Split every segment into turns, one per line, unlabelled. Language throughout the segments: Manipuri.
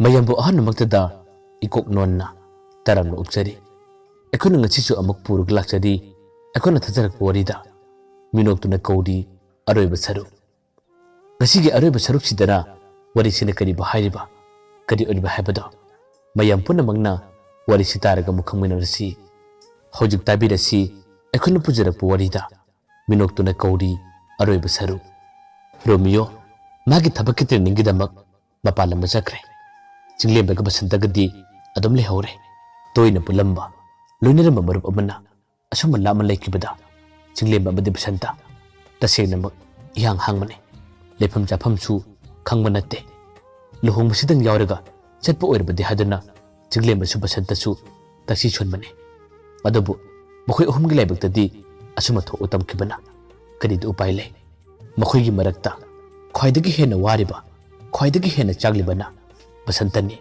mayambu ahanmaktada ikok nonna taramna ukjari ekuna ngasisu amuk puruk lakjari ekuna thajarak warida Minoktuna Kouri aroiba saruk ngasigi aroiba saruk sidana wari sina kari bahariba kari oriba habada mayam puna magna wari sitaraga mukhaminarasi hojik tabirasi ekuna pujarak warida Minoktuna Kouri aroiba saruk Romeo magi thabaki training damak mapalamba chakre chinglemba ga basantagadi adum le hore toina pulamba loinaramba marup amana asuma lama laikibada chinglemba badi basanta tasena mak yang hangmane lefam chafam su khangma natte luhong musidang yauraga chatpa oirbadi hadana chinglemba su basanta su taksi chonmane adubu mokhoi ohumgi laibaktadi asuma tho utam kibana kadi du upai le mokhoi gi marakta khwaidagi hena wariba khwaidagi hena chaglibana basantani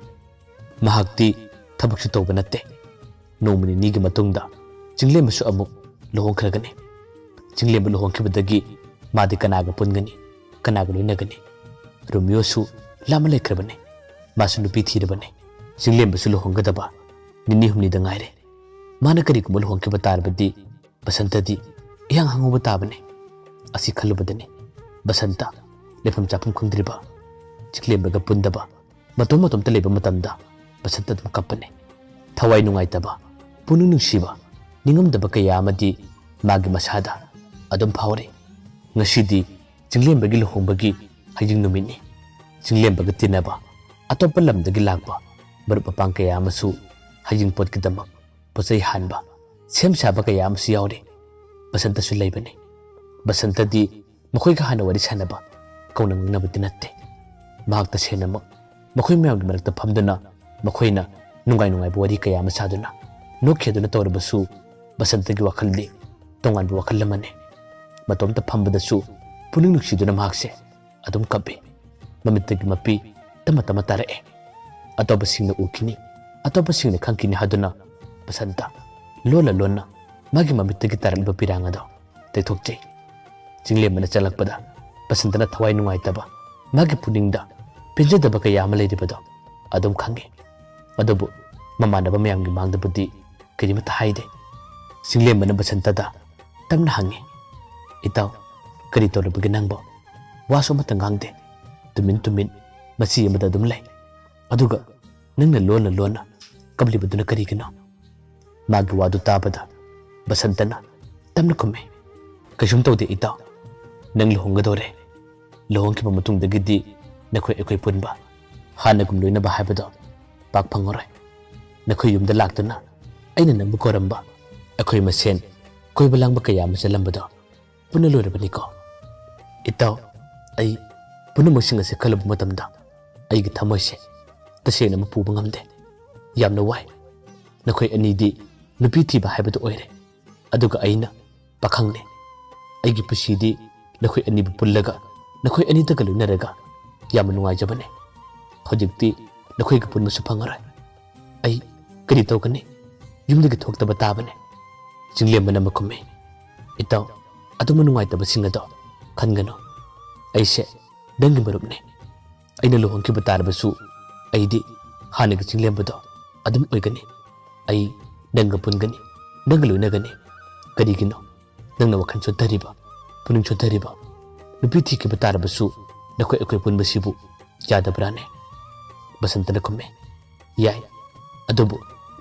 mahakti thabak su tawba natte nomani ni gi matungda chinglemba su amuk lohong khragani chinglemba lohong khibadagi madi kanaga pungani kanaga loinagani Romeo su lama lekrabane masu nupi thirabane chinglemba su lohong gadaba nini humni da ngaire mana kari kumul lohong khibatarbadi basantadi yang hangoba tabane asi khalubadani basanta lefam chapum khungdriba chinglemba ga pundaba matom ta leba matamda basanta dum kapane thawai nungai taba punu nungsiba ningam daba kaya amadi magi masada adum phawre ngasidi chinglemba gi lohongbagi hajing numini chinglemba ga tinaba atoppa lamdagi lakba barupa pang kaya amasu hajing pot kidamak posai hanba sem saba kaya amasu yaure basanta su leibane basanta di makhoi ga hana wari sanaba kauna ngnabati natte mahakta senamak makhoi mayamgi marakta phamduna makhoina nungai wari kaya masaduna nokheduna tawrabasu basanta gi wakhaldi tongan bu wakhal lamane matom ta phambadasu puning nuksiduna mahakse adum kabe mamittagi mapi tama tarae atoba singna ukini atoba singna khangkini haduna basanta lona magi mamittagi taralba piranga do tethokje chinglemana chalakpada basantana thawai nungai taba magi puningda pinjadaba kaya ama leiribado adum khange adubu mamanaba mayamgi mangdabudi karimata haide chinglemana basantada tamna hange itaw kari tawrabagi nangbo waso mata ngangde tumin masi amada dum lai aduga nangna lona kablibaduna karigino magi wadu tabada basantana tamna kumme kashum tawde itaw nang lohongadore lohongkiba matungdagidi nakhoi ekoi punba hanagum loinaba haibado pak phangore nakhoi yumda laktuna aina nangbu koramba ekoi masen koiba langba kaya masalambado puna loirabani ko itaw ai puna masing ase khalab matamda ai gi thamoise tasena mapuba ngamde yamna wai nakhoi anidi nupi thiba haibado oire aduga aina pakhangne ai gi pusidi nakhoi ani bu pullaga nakhoi ani ta galunaraga yamna nuai jabane hojikti nakhoi gi pun musu phangara ai kari tawkani yumdagi thoktaba tabane chinglemana makume itaw aduma nuai taba singado khangano aise dangi marupne aina lohongki batarbasu aidi hanagi chinglembado adum oigani ai danga pungani danga loinagani karigino nangna wakhan chodariba puning chodariba nupi thiki batarbasu nakoi ekoi punbasibu yadabrane basantana kumme yai adubu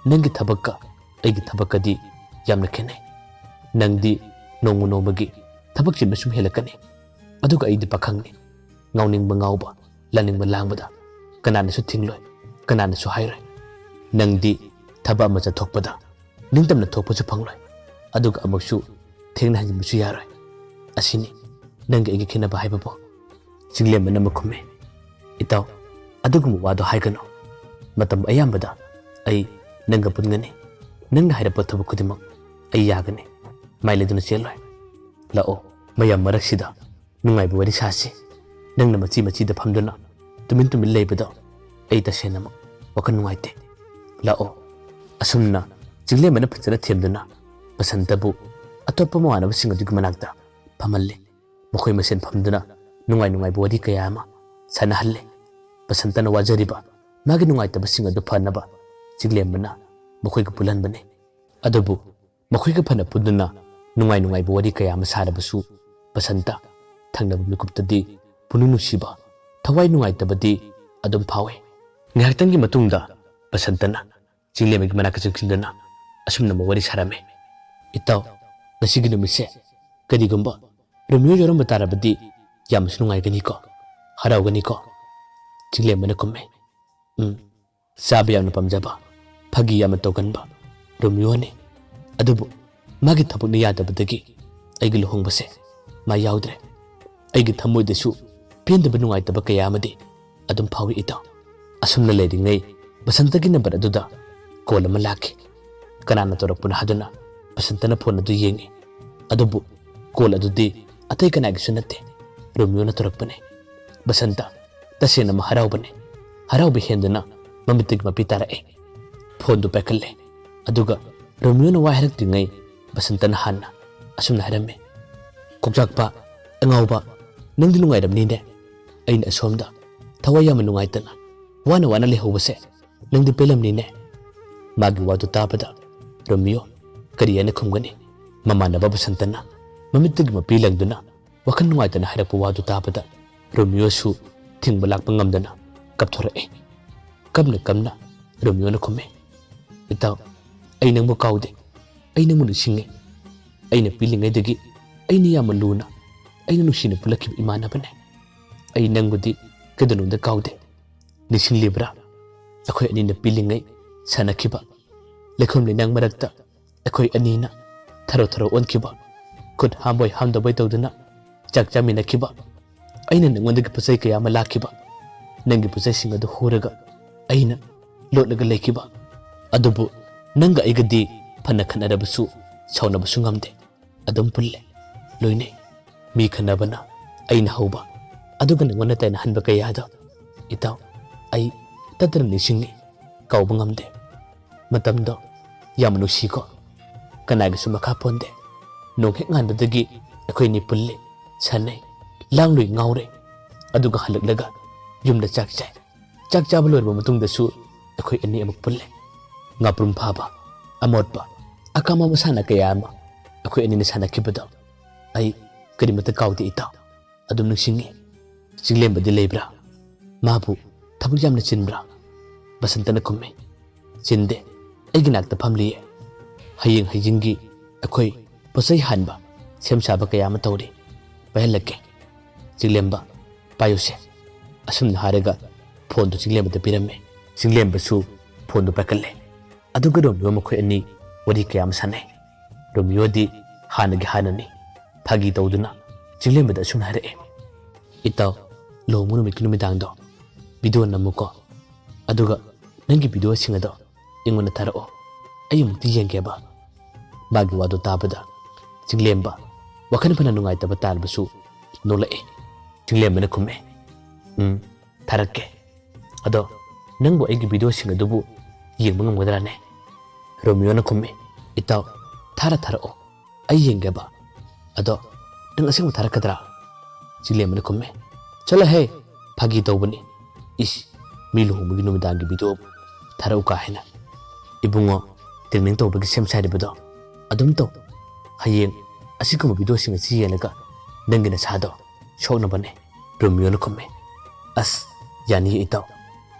nangi thabakka aigi thabakadi yamna khene nangdi nongmagi thabak chin masum helakani aduga aidi pakhangni ngauning bangauba laning malangbada kanana su thingloi kanana su hairoi nangdi thaba ma cha thokpada ningtamna thokpa su phangloi aduga amaksu thengna hanjim su yaroi asini nangi igi khina ba haibabo chinglemba na makhume itaw adugum wado haigano matam ayambada ai nanga pungani nangna hairapa thabu kudimak ai yagani maileduna cheloi lao mayam maraksida nungai bu wari sasi nangna machi da phamduna tumin leibada ai ta senama wakan nungaite lao asumna chinglemana phachana themduna basantabu atoppa mawana singa dug manakta phamalle mokhoi masen phamduna nungai bu wari kayama sanahalle basantana wajariba ꯃꯥꯒꯤ ꯅꯨꯡꯉꯥꯏꯇꯕꯁꯤꯡ ꯑꯗꯨ ꯐꯅꯕ ꯆꯤꯡꯂꯦꯝꯕꯅ ꯃꯈꯣꯏꯒ ꯄꯨꯜꯍꯟꯕꯅꯤ ꯑꯗꯨꯕꯨ ꯃꯈꯣꯏꯒ ꯐꯅ ꯄꯨꯟꯗꯨꯅ ꯅꯨꯡꯉꯥꯏꯕ ꯋꯥꯔꯤ ꯀꯌꯥ ꯑꯃ ꯁꯥꯔꯕꯁꯨ ꯕꯁꯟꯇ ꯊꯪꯅꯕ ꯃꯤꯀꯨꯞꯇꯗꯤ ꯄꯨꯛꯅꯤꯡ ꯅꯨꯡꯁꯤꯕ ꯊꯋꯥꯏ ꯅꯨꯡꯉꯥꯏꯇꯕꯗꯤ ꯑꯗꯨꯝ ꯐꯥꯎꯏ ꯉꯥꯏꯍꯥꯛꯇꯪꯒꯤ ꯃꯇꯨꯡꯗ ꯕꯁꯟꯇꯅ ꯆꯤꯡꯂꯦꯝꯕꯒꯤ ꯃꯅꯥꯛꯇ ꯆꯪꯁꯤꯟꯗꯨꯅ ꯑꯁꯨꯝꯅ ꯋꯥꯔꯤ ꯁꯥꯔꯝꯃꯤ ꯏꯇꯥꯎ ꯉꯁꯤꯒꯤ ꯅꯨꯃꯤꯠꯁꯦ ꯀꯔꯤꯒꯨꯝꯕ ꯔꯣꯃꯤꯌꯣ ꯌꯥꯎꯔꯝꯕ ꯇꯥꯔꯕꯗꯤ ꯌꯥꯝꯅꯁꯨ ꯅꯨꯡꯉꯥꯏꯒꯅꯤꯀꯣ ꯍꯔꯥꯎꯒꯅꯤꯀꯣ ꯆꯤꯡꯂꯦꯝꯕꯅ ꯈꯨꯝꯃꯦ ꯆꯥꯕ ꯌꯥꯝꯅ ꯄꯥꯝꯖꯕ ꯐꯥꯒꯤ ꯌꯥꯝꯅ ꯇꯧꯒꯟꯕ ꯔꯣꯃꯤꯌꯣꯅꯤ ꯑꯗꯨꯕꯨ ꯃꯥꯒꯤ ꯊꯕꯛꯅ ꯌꯥꯗꯕꯗꯒꯤ ꯑꯩꯒꯤ ꯂꯨꯍꯣꯡꯕꯁꯦ ꯃꯥ ꯌꯥꯎꯗ꯭ꯔꯦ ꯑꯩꯒꯤ ꯊꯃꯣꯏꯗꯁꯨ ꯄꯦꯟꯗꯕ ꯅꯨꯡꯉꯥꯏꯇꯕ ꯀꯌꯥ ꯑꯃꯗꯤ ꯑꯗꯨꯝ ꯐꯥꯎꯏ ꯏꯇꯥꯎ ꯑꯁꯨꯝꯅ ꯂꯩꯔꯤꯉꯩ ꯕꯁꯟꯇꯒꯤ ꯅꯝꯕꯔ ꯑꯗꯨꯗ ꯀꯣꯜ ꯑꯃ ꯂꯥꯛꯈꯤ ꯀꯅꯥꯅ ꯇꯧꯔꯛꯄꯅꯣ ꯍꯥꯏꯗꯨꯅ ꯕꯁꯟꯇꯅ ꯐꯣꯟ ꯑꯗꯨ ꯌꯦꯡꯉꯤ ꯑꯗꯨꯕꯨ ꯀꯣꯜ ꯑꯗꯨꯗꯤ ꯑꯇꯩ ꯀꯅꯥꯒꯤꯁꯨ ꯅꯠꯇꯦ ꯔꯣꯃꯤꯌꯣꯅ ꯇꯧꯔꯛꯄꯅꯤ ꯕꯁꯟꯇ ꯇꯁꯦꯡꯅ ꯍꯔꯥꯎꯕꯅꯤ ꯍꯔꯥꯎꯕ ꯍꯦꯟꯗꯨꯅ ꯃꯃꯤꯠꯇꯒꯤ ꯃꯄꯤ ꯇꯥꯔꯛꯑꯦ ꯐꯣꯟꯗꯨ ꯄꯥꯏꯈꯠꯂꯦ ꯑꯗꯨꯒ ꯔꯣꯃꯤꯌꯣꯅ ꯋꯥ ꯍꯥꯏꯔꯛꯇ꯭ꯔꯤꯉꯩ ꯕꯁꯟꯇꯅ ꯍꯥꯟꯅ ꯑꯁꯨꯝꯅ ꯍꯥꯏꯔꯝꯃꯤ ꯀꯣꯛꯆꯥꯛꯄ ꯑꯉꯥꯎꯕ ꯅꯪꯗꯤ ꯅꯨꯡꯉꯥꯏꯔꯝꯅꯤꯅꯦ ꯑꯩꯅ ꯑꯁꯣꯝꯗ ꯊꯋꯥꯏ ꯌꯥꯝꯅ ꯅꯨꯡꯉꯥꯏꯇꯅ ꯋꯥꯅ ꯂꯩꯍꯧꯕꯁꯦ ꯅꯪꯗꯤ ꯄꯦꯜꯂꯝꯅꯤꯅꯦ ꯃꯥꯒꯤ ꯋꯥꯗꯨ ꯇꯥꯕꯗ ꯔꯣꯃꯤꯌꯣ ꯀꯔꯤ ꯍꯥꯏꯅ ꯈꯨꯝꯒꯅꯤ ꯃꯃꯥꯟꯅꯕ ꯕꯁꯟꯇꯅ ꯃꯃꯤꯠꯇꯒꯤ ꯃꯄꯤ ꯂꯪꯗꯨꯅ ꯋꯥꯈꯜ ꯅꯨꯡꯉꯥꯏꯇꯅ ꯍꯥꯏꯔꯛꯄ ꯋꯥꯗꯨ ꯇꯥꯕꯗ ꯔꯣꯃꯤꯌꯣꯁꯨ ꯊꯤꯡꯕ ꯂꯥꯛꯄ ꯉꯝꯗꯅ ꯀꯞꯊꯣꯔꯛꯑꯦ ꯀꯞꯅ ꯔꯣꯃꯤꯌꯣꯅ ꯈꯨꯝꯃꯦ ꯏꯇꯥꯎ ꯑꯩ ꯅꯪꯕꯨ ꯀꯥꯎꯗꯦ ꯑꯩ ꯅꯪꯕꯨ ꯅꯤꯡꯁꯤꯡꯉꯦ ꯑꯩꯅ ꯄꯤꯛꯂꯤꯉꯩꯗꯒꯤ ꯑꯩꯅ ꯌꯥꯝꯅ ꯂꯨꯅ ꯑꯩꯅ ꯅꯨꯡꯁꯤꯅ ꯄꯨꯜꯂꯛꯈꯤꯕ ꯏꯃꯥꯟꯅꯕꯅꯦ ꯑꯩ ꯅꯪꯕꯨꯗꯤ ꯀꯩꯗꯧꯅꯨꯡꯗ ꯀꯥꯎꯗꯦ ꯅꯤꯡꯁꯤꯡꯂꯤꯕ꯭ꯔꯥ ꯑꯩꯈꯣꯏ ꯑꯅꯤꯅ ꯄꯤꯛꯂꯤꯉꯩ ꯁꯥꯟꯅꯈꯤꯕ ꯂꯩꯈꯣꯝ ꯂꯩꯅꯥꯡ ꯃꯔꯛꯇ ꯑꯩꯈꯣꯏ ꯑꯅꯤꯅ ꯊꯔꯣ ꯑꯣꯟꯈꯤꯕ ꯈꯨꯠ ꯍꯥꯝꯕꯣꯏ ꯍꯥꯝꯗꯕꯣꯏ ꯇꯧꯗꯨꯅ ꯆꯥꯛ ꯆꯥꯃꯤꯟꯅꯈꯤꯕ ꯑꯩꯅ ꯅꯪꯉꯣꯟꯗꯒꯤ ꯄꯣꯠꯆꯩ ꯀꯌꯥ ꯑꯃ ꯂꯥꯛꯈꯤꯕ ꯅꯪꯒꯤ ꯄꯣꯠꯆꯩꯁꯤꯡ ꯑꯗꯨ ꯍꯨꯔꯒ ꯑꯩꯅ ꯂꯣꯠꯂꯒ ꯂꯩꯈꯤꯕ ꯑꯗꯨꯕꯨ ꯅꯪꯒ ꯑꯩꯒꯗꯤ ꯐꯅ ꯈꯠꯅꯔꯕꯁꯨ ꯁꯥꯎꯅꯕꯁꯨ ꯉꯝꯗꯦ ꯑꯗꯨꯝ ꯄꯨꯜꯂꯦ ꯂꯣꯏꯅꯩ ꯃꯤ ꯈꯠꯅꯕꯅ ꯑꯩꯅ ꯍꯧꯕ ꯑꯗꯨꯒ ꯅꯪꯉꯣꯟꯗ ꯇꯥꯏꯅꯍꯟꯕ ꯀꯌꯥꯗꯣ ꯏꯇꯥꯎ ꯑꯩ ꯇꯠꯇꯅ ꯅꯤꯡꯁꯤꯡꯉꯤ ꯀꯥꯎꯕ ꯉꯝꯗꯦ ꯃꯇꯝꯗꯣ ꯌꯥꯝ ꯅꯨꯡꯁꯤꯀꯣ ꯀꯅꯥꯒꯤꯁꯨ ꯃꯈꯥ ꯄꯣꯟꯗꯦ ꯅꯣꯡ ꯍꯦꯛ ꯉꯥꯟꯕꯗꯒꯤ ꯑꯩꯈꯣꯏꯅꯤ ꯄꯨꯜꯂꯦ ꯁꯥꯟꯅꯩ ꯂꯥꯡꯂꯨꯏ ꯉꯥꯎꯔꯦ ꯑꯗꯨꯒ ꯍꯜꯂꯛꯂꯒ ꯌꯨꯝꯗ ꯆꯥꯛ ꯆꯥꯏ ꯆꯥꯛ ꯆꯥꯕ ꯂꯣꯏꯔꯕ ꯃꯇꯨꯡꯗꯁꯨ ꯑꯩꯈꯣই ꯑꯅꯤ ꯑꯃꯨꯛ ꯄꯨꯜꯂꯦ ꯉꯥꯄ꯭ꯔꯨꯝ ꯐꯥꯕ ꯑꯃꯣꯠꯄ ꯑꯀꯥꯝꯕ ꯃꯁꯥꯟꯅ ꯀꯌꯥ ꯑꯃ ꯑꯩꯈoi ꯑꯅꯤꯅ ꯁꯥꯟꯅꯈꯤꯕꯗꯣ ꯑꯩ ꯀꯔꯤꯃꯠꯇ ꯀꯥꯎꯗꯦ ꯏꯇꯥꯎ ꯑꯗꯨꯝ ꯅꯤꯡꯁꯤꯡꯉꯤ ꯆꯤꯡꯂꯦꯝꯕꯗꯤ ꯂꯩꯕ꯭ꯔꯥ ꯃꯥꯕꯨ ꯊꯕꯛ ꯌꯥꯝꯅ ꯆꯤꯟꯕ꯭ꯔꯥ ꯕꯁꯟꯇꯅ ꯈꯨꯝꯃꯤ ꯆꯤꯟꯗꯦ ꯑꯩꯒꯤ ꯅꯥꯛꯇ ꯐꯝꯂꯤꯌꯦ ꯍꯌꯦꯡ ꯍꯩꯖꯤꯡꯒꯤ ꯑꯩꯈoi ꯄꯣꯠꯆꯩ ꯍꯥꯟꯕ ꯁꯦꯝ ꯁꯥꯕ ꯀꯌꯥ ꯑꯃ ꯇꯧꯔꯤ ꯄꯥꯏꯍꯜꯂꯛꯀꯦ ꯆꯤꯡꯂꯦꯝꯕ ꯄꯥꯏꯌꯨꯁꯦ ꯑꯁꯨꯝꯅ ꯍꯥꯏꯔꯒ ꯐꯣꯟꯗꯨ ꯆꯤꯡꯂꯦꯝꯕꯗ ꯄꯤꯔꯝꯃꯦ ꯆꯤꯡꯂꯦꯝꯕꯁꯨ ꯐꯣꯟꯗꯨ ꯄꯥꯏꯈꯠꯂꯦ ꯑꯗꯨꯒ ꯔꯣꯃꯤꯌꯣ ꯃꯈꯣꯏ ꯑꯅꯤ ꯋꯥꯔꯤ ꯀꯌꯥ ꯑꯃ ꯁꯥꯟꯅꯩ ꯔꯣꯃꯤꯌꯣꯗꯤ ꯍꯥꯟꯅꯒꯤ ꯍꯥꯟꯅꯅꯤ ꯐꯥꯒꯤ ꯇꯧꯗꯨꯅ ꯆꯤꯡꯂꯦꯝꯕꯗ ꯑꯁꯨꯝꯅ ꯍꯥꯏꯔꯛꯑꯦ ꯏꯇꯥꯎ ꯂꯨꯍꯣꯡꯕ ꯅꯨꯃꯤꯠꯀꯤ ꯅꯨꯃꯤꯗꯥꯡꯗꯣ ꯚꯤꯗꯤꯑꯣ ꯅꯝꯃꯨꯀꯣ ꯑꯗꯨꯒ ꯅꯪꯒꯤ ꯚꯤꯗꯤꯑꯣꯁꯤꯡ ꯑꯗꯣ ꯑꯩꯉꯣꯟꯗ ꯊꯥꯔꯛꯑꯣ ꯑꯩ ꯑꯃꯨꯛꯇ ꯌꯦꯡꯒꯦꯕ ꯃꯥꯒꯤ ꯋꯥꯗꯨ ꯇꯥꯕꯗ ꯆꯤꯡꯂꯦꯝꯕ ꯋꯥꯈꯜ ꯐꯅ ꯅꯨꯡꯉꯥꯏꯇꯕ ꯇꯥꯔꯕꯁꯨ ꯅꯣꯛꯂꯛꯑꯦ ꯆꯤꯡꯂꯦꯝꯕꯅ ꯈꯨꯝꯃꯦ ꯊꯥꯔꯛꯀꯦ ꯑꯗꯣ ꯅꯪꯕꯨ ꯑꯩꯒꯤ ꯚꯤꯗꯤꯑꯣꯁꯤꯡ ꯑꯗꯨꯕꯨ ꯌꯦꯡꯕ ꯉꯝꯒꯗ꯭राꯅꯦ ꯔꯣꯃꯤꯌꯣꯅ ꯈꯨꯝꯃꯤ ꯏꯇꯥꯎ ꯊꯥꯔꯛꯑꯣ ꯑꯩ ꯌꯦꯡꯒꯦꯕ ꯑꯗꯣ ꯅꯪ ꯑꯁꯦꯡꯕ ꯊꯥꯔꯛꯀꯗ꯭ꯔꯥ ꯆꯤꯡꯂꯦꯝꯕꯅ ꯈꯨꯝꯃꯦ ꯆꯠꯂꯣꯍꯦ ꯐꯥꯒꯤ ꯇꯧꯕꯅꯤ 이씨 미루홍무기 놈이다안기 비도 다라우까 해나 이붕어 땡ning tawbagi sem sairibado adum taw hayeng asiguma bido singa siyenaga nangina sado shokna bane Romeo na komme as yani itaw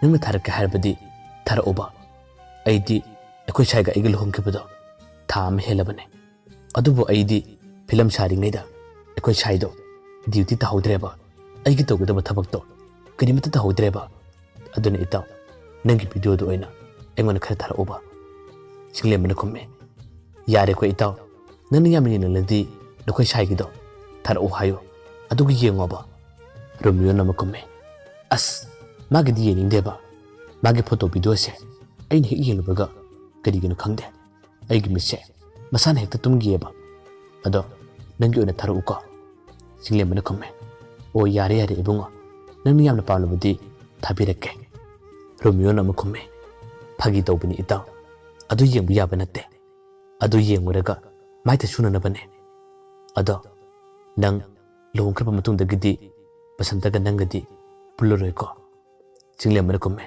nangna tharaka harbadi thara oba aidi akoi saiga igil homkibado tham helabane adubo aidi film sari ngaida akoi saido duty ta hawdreba aigi tawgada thabak to karimata ta hawdreba aduna itaw nangi video do oina engona khara thara oba Singlem komme yare ko itaw nani yamini naladi nakoi saigido thar o hayo adugi yengoba Romeo na komme as magi di yening deba magi photo video se ain hek yelubaga karigino khangde aigi mise masana hekta tumgieba ado nangi ona thar uko Singlem komme o yare ibungo nani yamna paalubadi thabireke Romeo na komme phagi tawbini itaw adu yengbu yaba natte adu yenguraga maita sunanabane ado nang lohongkraba matungda gidi basantaga nangadi puluroi ko Singlem komme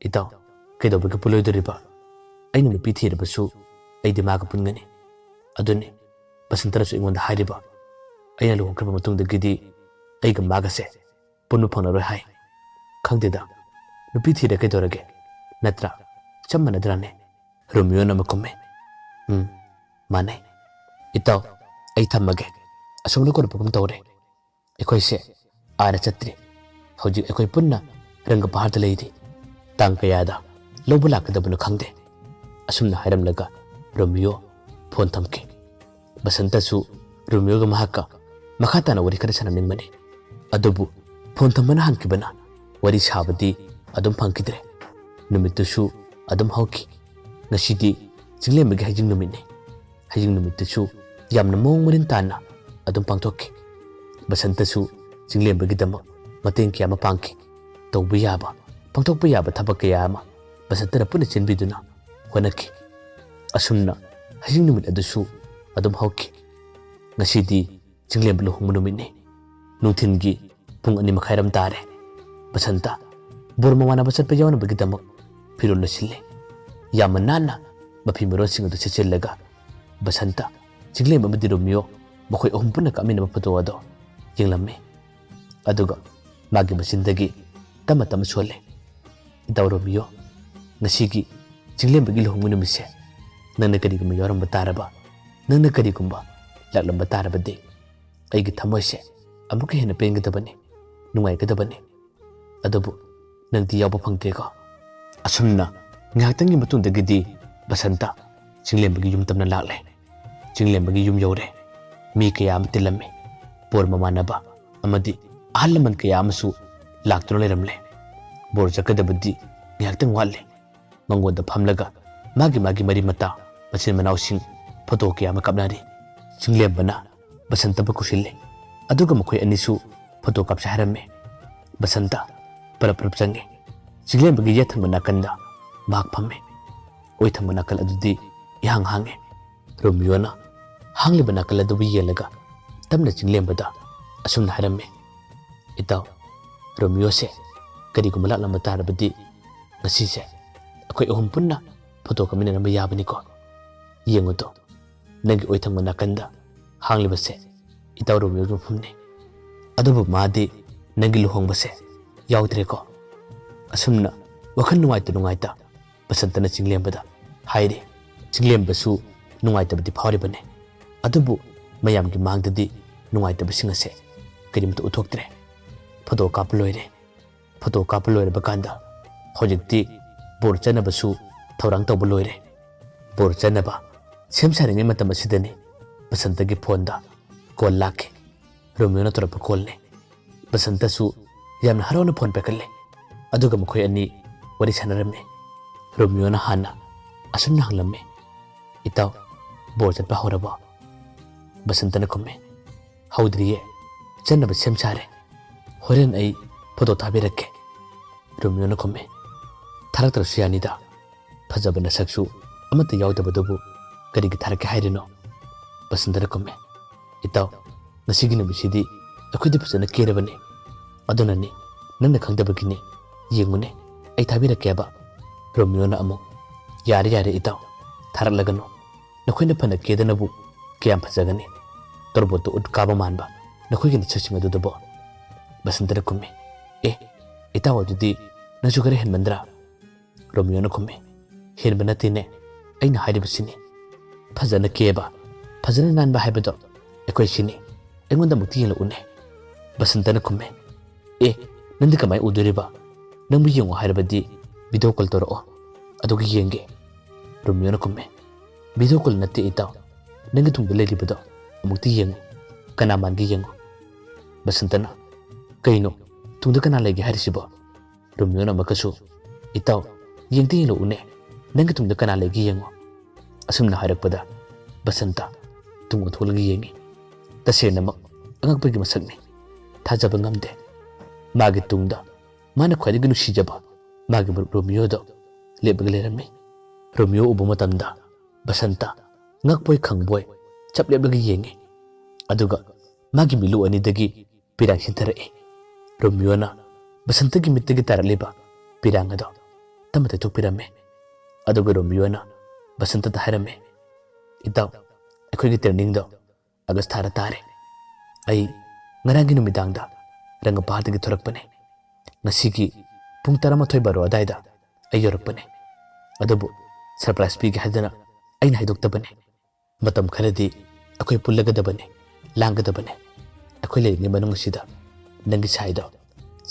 Itaw, kaidaw puloy doriba. Ay nung napithira ba su ay di makapun nga ni. Adun ni, basantara su ingon da hairiba. Ay naluhong kraba matong dagidi ay gamagase. Puno pang naroy hay. Kangdida, napithira kaidaw rage. Natra, chamma nadrane. Romeo na makume. Manay. Itaw, ay tamage. Asong ko na pagpum tawre. Ikoy se, ana chatri. Hojik ikoy punna, rangga bahar da laydi. Tang kayada, lawbala ka dabano kangde. Asum na hiram laga, Romeo, phone tamke. Basanta su, Romeo ga mahaka, makata na wari kada sana ning mani. Adobu, phone tamana hanki bana. Wari sabadi, adum pangkidre. Numitu su, adum hauki. Ngasidi, jingle magi hajing numine. Hajing numitu su, yam na mong marin tana, adum pangtoki. Basanta su, jingle magi dama, mating kaya mapangki. Tawbi yaba, pangtokbi yaba tabak kaya ama. Basanta na puna chinbiduna. Wanaki asumna hajing numit adusu adum hauki ngasidi jinglem bluhung munumini nungthingi pung ani makhairam tare basanta borma wana basat payawana bagidamok pirul nasille yamanana mapi meron sing adu chichillaga basanta jinglem amadi Romeo makhoi ahum puna kamina mapato ado yinglamme aduga magi masindagi tama solle idaw Romeo ngasigi jinglem bagi lohong munumise nangna kadi gumba yoram bataraba nangna kadi gumba laklam bataraba de ay gitamoyse amuka hena penga dabane nungay ka dabane adobu nang di yawba pangte ko asumna ngaktan gi matunda gidi basanta jinglem bagi yum tamna lakle jinglem bagi yum yore mi kaya amtilamme bor mamanaba amadi ahalaman kaya amasu laktuno leramle bor jakadabadi ngaktan wale Mangwanda phamlaga magi mari mata machin manau sing photo kya ma kapnari jinglem bana basanta ba kusille aduga makhoi anisu photo kapsa haramme basanta parap change jinglem bagi yathang bana kanda mak phamme oi thang bana kal adudi yang hange Romeo na hangli bana kal adu yelaga tamna jinglem bada asum haramme itaw Romeo se kadi kumala lamma tarabadi ngasi se akoy ahum punna photo kamina na mayabani ko yengo to nagi oithang manakanda hangli base itaw Romeo go phumne adobu madi nagi luhong base yaudre ko asumna wakhan nungai ta basantana jinglem bada haire jinglem basu nungai ta badi phawri bane adobu mayam gi mangdadi nungai ta basinga se karimta uthoktre photo kaploire bakanda hojikti bor chanaba thaurang tawba loire bor chanaba semsaringe matam asidani basanta gi phonda call lake Romeo na torapa call ne basanta su yamna harona phone pekalle aduga makhoi ani wari sanaramme Romeo na hana asumna hanglamme itaw bor chatpa horaba basanta na komme haudriye chanaba semsare horen ai photo thabirakke Romeo na komme Tarak Sianida, Pazabana Saksu, Amata Yaudababu, Kariki Taraki Haidino, Basandarakume, Itao, Nasigina Bisidi, a Kudipusana Kiravani, Adonani, Nana Kandabagini, Yimune, Aitabira Keba, Romeo Amo, Yari Itao, Tarak Lagano, Nakwina Pana Kedanabu, Kiam Pazagani, Torboto ud Kabamanba, Nakwin searching ado the bo. Basandarakume, Itao di Najugare Mandra. Romeo na kume hin banatine aina haidibasini phajana keba phajana nanba haibado ekoi sini engonda mukti yela une basanta na kume nandi kamai uduriba nambu yengo hairabadi video call toro adugi yenge Romeo na kume video call natti itaw nangi tungda lelibado mukti yengo kana mangi yengo basanta na kaino tungda kana legi harisibo Romeo na makasu itaw Yengti lo une nang tung kana legi yengo asum na harak pada basanta tung thulgi yengi tasena mak angak pagi masakni thajaba ngamde magi tungda mana khwadi gnu sijaba magi Romeo do lebagale rame Romeo ubu matamda basanta ngak poi khangboy chap lebagi yengi aduga magi milu ani dagi pirang sintare Romeo na basanta gi mittagi taraleba pirang ado tama taitukpirame aduga Romeo-na Basantada hairame itaw aikoigi training do August thara tare ai ngarangi numidangda Rangapahadagi thorakpane ngasigi pung 12 baro adaida ai yorakpane adubu surprise pigi hadana aina haidoktabane matam kharadi akoi pullagadabane langgadabane akoi leini manung sida nangi saido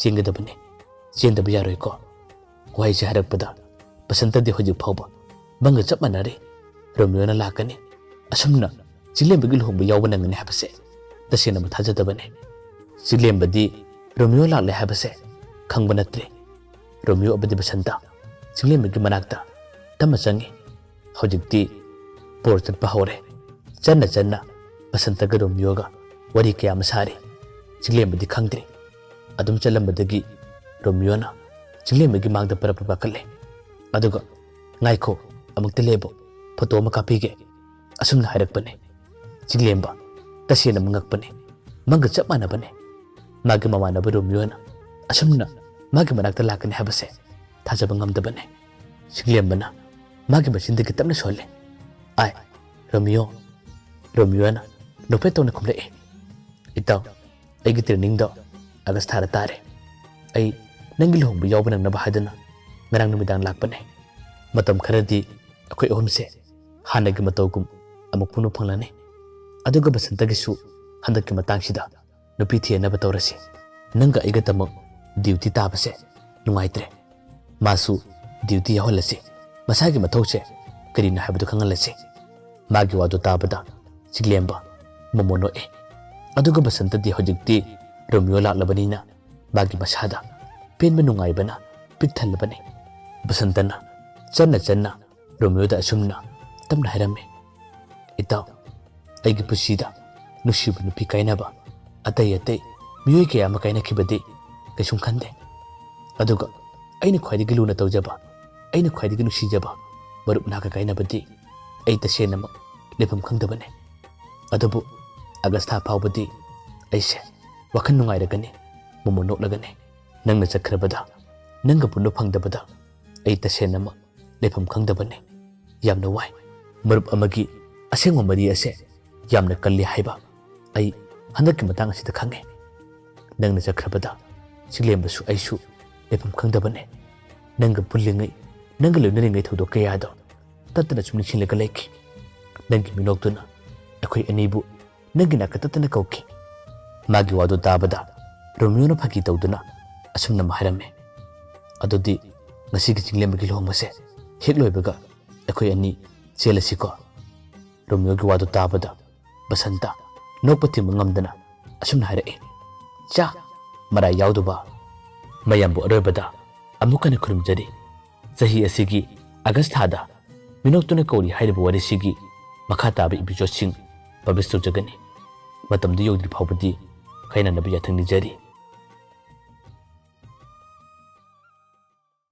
chengadabane chendaba yaroi ko wai se harakpada Basantadi hoji phauba banga chap manare Romeo-na lakani asumna Chilembagi luhongba yawba ngani habase tasena mathajadabane Chilembadi Romeo lakle habase khangba natre Romeo abadi Basanta Chilembagi manakta tama changi hojikti por chatpa hore channa Basanta-ga Romeo-ga wari kaya masari Chilembadi khangdre adum chalambadagi Romeo-na Chilembagi mangda parappa kalle aduga ngaiko amukta lebo photo ma kapige asumna hairakpane Chinglemba tasena mangakpane manga chap manabane magi mamanaba Romeo-na asumna magi manakta lakani habase thajaba ngamdabane Chinglembana magi machindagi tapna solle ai Romeo-na nopetona kumle itaw aigi training do August thara tare ai nangi luhongba yawba nangnaba hadana ngarang numidang lakpane matam kharadi akoi ohumse hanagi matawgum amuk puno phanglani aduga Basanta-gisu handaki matangsida nupi thienaba tawrasi nanga aigatama duty tabase nungaitre masu duty yaholasi masagi mathauche karina habadu khangalasi magi wadu tabada Chinglemba momono aduga Basanta-di hojikti Romeo laklabanina magi masada penba nungaibana pikthalabane Basanta-na channa Romeo-da asumna tamna hairame itaw aigi pusida nushiba nupi kainaba atai miyoi kaya ama kainakibadi kaisum khande aduga aina khwaidagi luna tawjaba aina khwaidagi nusijaba marup naga kainabadi ai tasenama lepam khangdabane adubu August tha phawbadi aise wakhan nungairagani momo noklagani nangna chakhrabada nanga punno phangdabada ai tasenama lepam khangdabane yamna wai marup amagi asengwa mari ase yamna kalli haiba ai handaki matang asida khange nangna chakhrabada Chinglembasu aisu lepam khangdabane nanga pullingai nanga loinaringai thodo kayado tatna chumni chilaka leki nangi Minoktuna akoi anibu nangi nakatatna kauki magi wadu tabada Romeo-na phaki tawduna asumna maharame adudi ngasigi Chinglembagi luhongmase hekloibaga akoi ani chelasiko Romeo-gi wadu tabada Basanta nokpati mangamdana asumna haire cha mara yauduba mayambu aroibada amukana khurumjari sahi asigi August thada Minoktuna Kouri hairiba warisigi makha taba episode sing publish tawjagani matamdu yogdri phawbadi khaina nabi yathang nijari